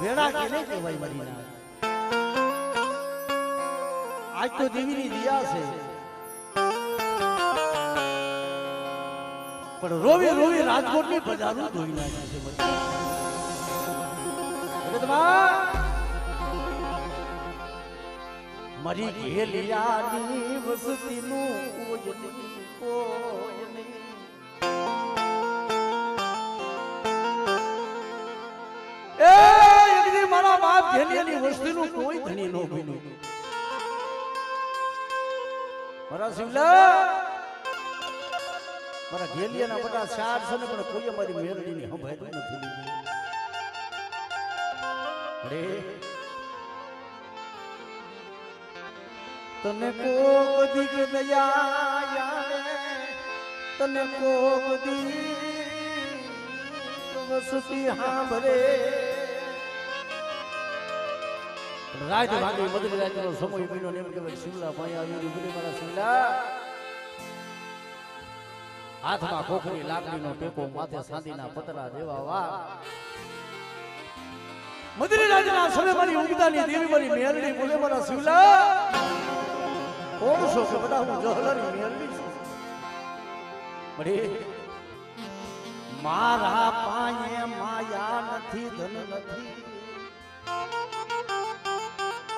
વેણા કેને કહેવાય મારી ના આજ તો દેવીની દિયા છે પણ રોવે રોવે રાજકોટની બજારો ધોઈ નાખી છે મારી ઘેલિયાની વસતીનું કોઈ નહીં મારા બાપ ઘેલિયાની વસ્તીનું કોઈ ધણી ન બન્યું મારા શિવલા મારા ઘેલિયાના બધા ચાર છે ને પણ કોઈ અમારી મેરડીની સંભાળ્યું નથી અરે તને કોક દીક દયા આવે તને કોક દીક વસતી સાંભળે રાત ભાગી મધુર રાતનો સમય પીનો ને એમ કહેવાય શિવલા ભાઈ આવી ઉભરી મારા શિવલા હાથમાં ખોખરી લાકડીનો ટેકો માથે સાંદીના પતરા દેવા વા મધુર રાતના સમય મારી ઉગતાની દેવી મારી મેરડી બોલે મારા શિવલા કોણ છો કે બધા હું જહલાની મેરડી છું બડે મારા પાયે માયા નથી ધન નથી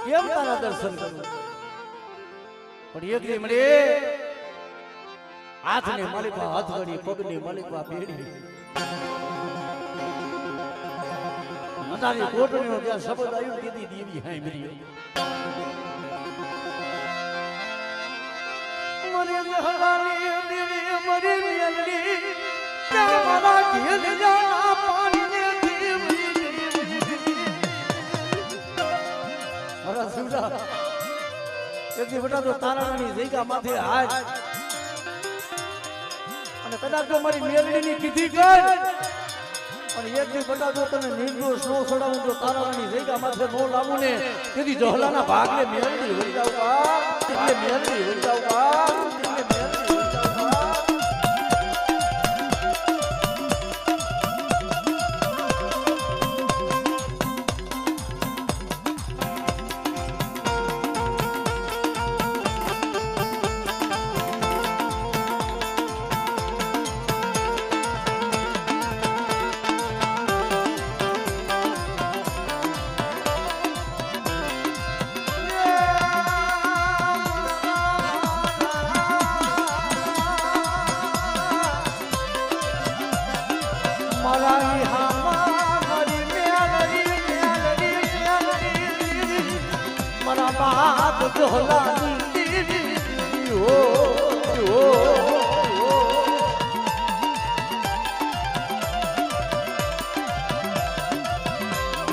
કેમ તારા દર્શન કરું પણ એક દી મળે હાથને માલિકા હથગડી પગની માલિકા બેડી નદારી કોટણીનો ત્યાં શબ્દ આવ્યો દીદી દેવી હાંભળી મરે જહલાની દેવી મરી મેલડી ત્યાં મારા ઘેલ જાના પાણીને મારા શિવલા એકદી બેટા તો તારાની જગ્યા માથે હાથ અને કદાચ જો મારી મેરડીની કીધી કર અને એકદી બેટા જો તને નિર્દોષ નો છોડાવું તો તારાની જગ્યા માથે નો લાવું ને તેથી જહલાના ભાગને મેરડી વળી જાવ કા એટલે મેરડી વળી જાવ કા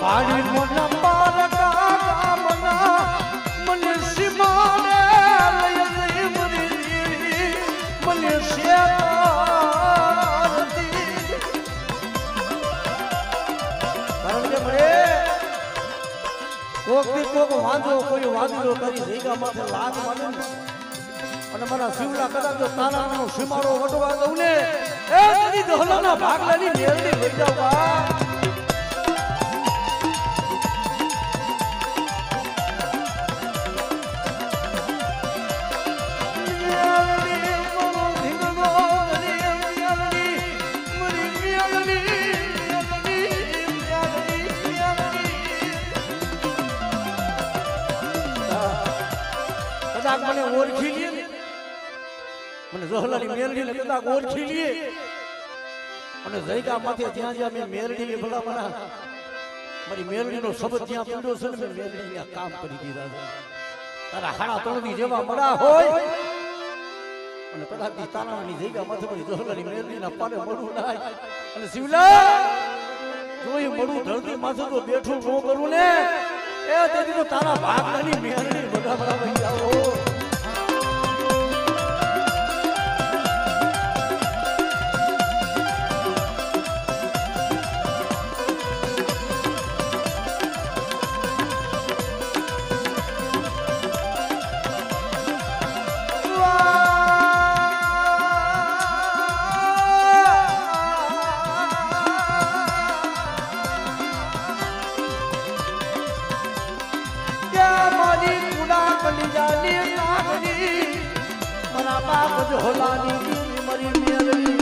મારી મોના પારકા મના મને સિમાને લઈ જઈ મરી મને શેરતી કારણ કે મળે કોક થી કોક વાંધો કોઈ વાંધો કરી જઈગા માથે લાગ માને અને મારા શિવલા કદાચ જો તારાનો સીમાડો વટવા દઉં ને એ કદી દહલાના ભાગલાની મેરડી વઈ જાવ મને ઓળખી લે મને જહલાની મેરડી ને કદાચ ઓળખી લે અને જઈગા માથે ત્યાં જ્યાં મેં મેરડી ને ભલા મના મારી મેરડીનો શબ્દ ત્યાં પીડ્યો છે ને મેં મેરડીના કામ કરી દીધા છે તારા હાડા તળની જેવા મડા હોય અને કદાચ તારાની જઈગા માથે મારી જહલાની મેરડીના પાને મળું ના અને શિવલા જો એ મળું ધરતી માથે તો બેઠું ન કરું ને એ તેથી તો તારા ભાગલાની મેરડી બધા બરાબર આવો બાપા બજોલાની દેવી મારી મેલડી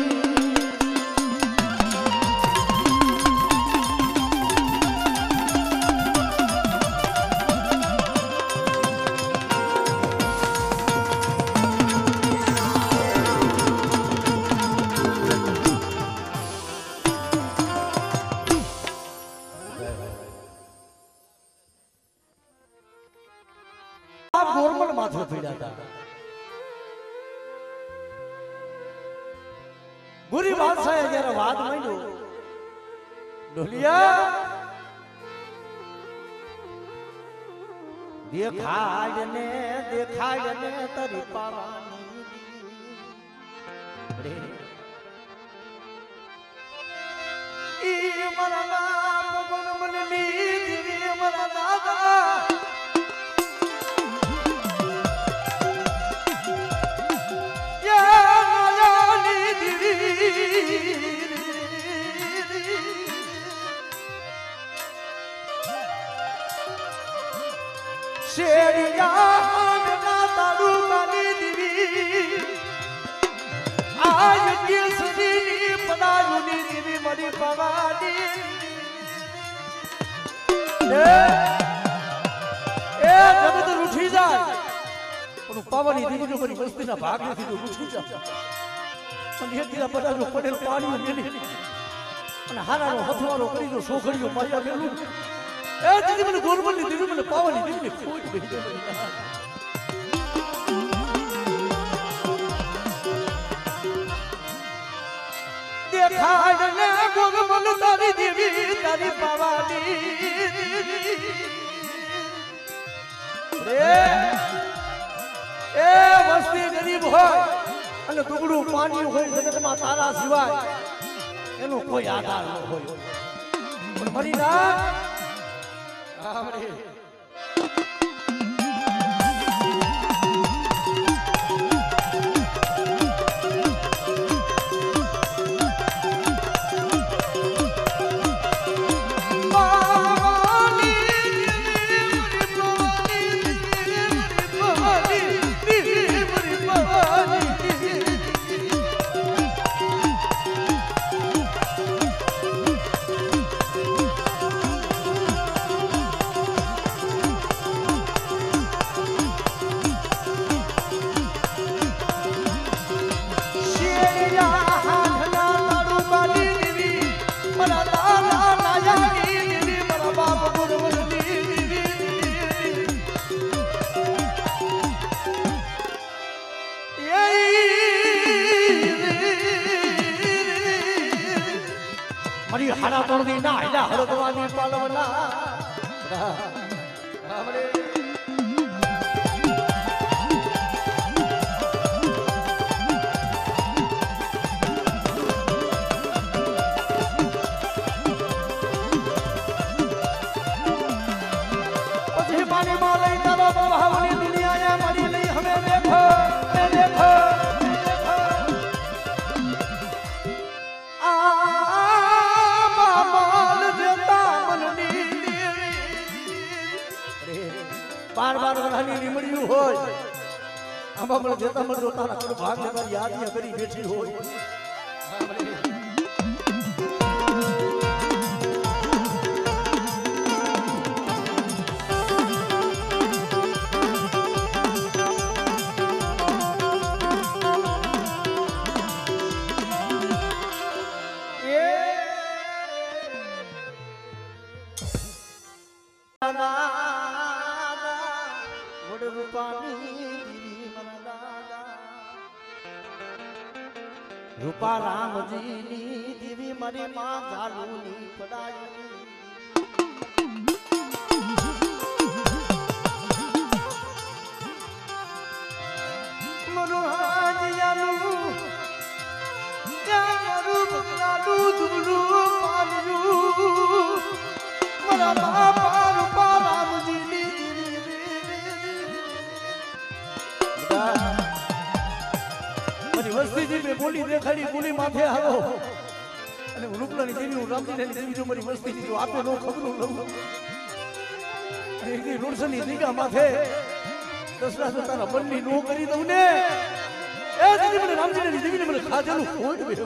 ગોરમલ માથે પીડા હતા ગુરી બાદશાહે જ્યારે વાત માંડ્યો ઢોલિયા દેખાડ ને તારી પાવાની ઈ મારા નામ ગોરમલની દેવી મારા દાદા પાવાની દીકરીઓ મારી વસ્તીના ભાગ નથી તો ઉઠી જાય અને એક દીધા બધા પડેલ પાણી મેલી અને હારાનો હથવારો કરી દો છોકરીઓ માર્યા મેલું એ દીદી મને ગોરમલની દીકરી મને પાવાની દીકરી ખોટ બેહી ગઈ દેખાડ ને ગોરમલ તારી દેવી તારી પાવાની એ વસ્તી ગરીબ હોય અને દુગડું પાણી હોય જગતમાં તારા સિવાય એનો કોઈ આધાર ન હોય પણ મરી ના હાડા તોડની ના હેડા હળગવાની પાલવના પછી પાણી માં લઈ તારો ભાવની દુનિયા મળી લઈ હવે દેખો દેખો બાર વરાની લીમડ્યું હોય આમાં મને જેતા મને જોતા ના ભાગ લેતા યાદ કરી બેઠી હોય રૂપા રામજીની દેવી મારી માં ઝાલુની પડાઈ મનોહાજિયાનું ત્યાં રૂપ લાડુ દુબલું પાલ્યું મારા બાપા રૂપા રામજીની વસ્તી જે બોલી દેખાડી બોલી માથે આવો અને રૂપલાની દેવી રામજીની દેવી જો મારી વસ્તી જો આપે નો ખબરું લઉં એક રોડસની દીગા માથે દસરા તારા બંની નો કરી દઉં ને એ દીદી મને રામજીની દેવીને મને ખાધેલું ખોટ બેઠો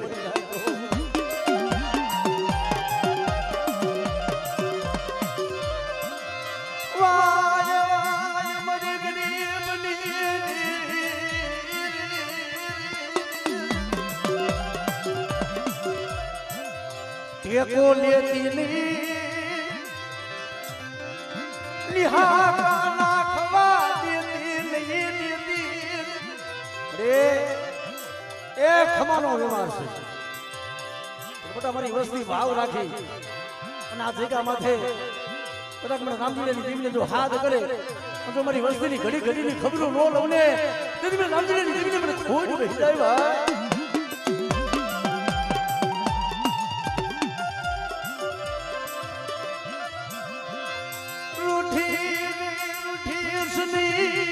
વાય વાય મરી ગરીબની ટેકો લેતી ની નિહાકા નાખવા દેતી નહીં દેતી રે એ ખમાનો વ્યવહાર છે મોટા મારી વસ્તી ભાવ રાખી અને આ જગ્યા માથે કદાચ મને રામજીની દેવીને જો હાથ કરે તો મારી વસ્તીની ઘડી ઘડીની ખબરો ન લઉં ને તેથી મેં રામજીની દેવીને મને ખોટ બેસી જાય ભાઈ રૂઠી રૂઠી સુની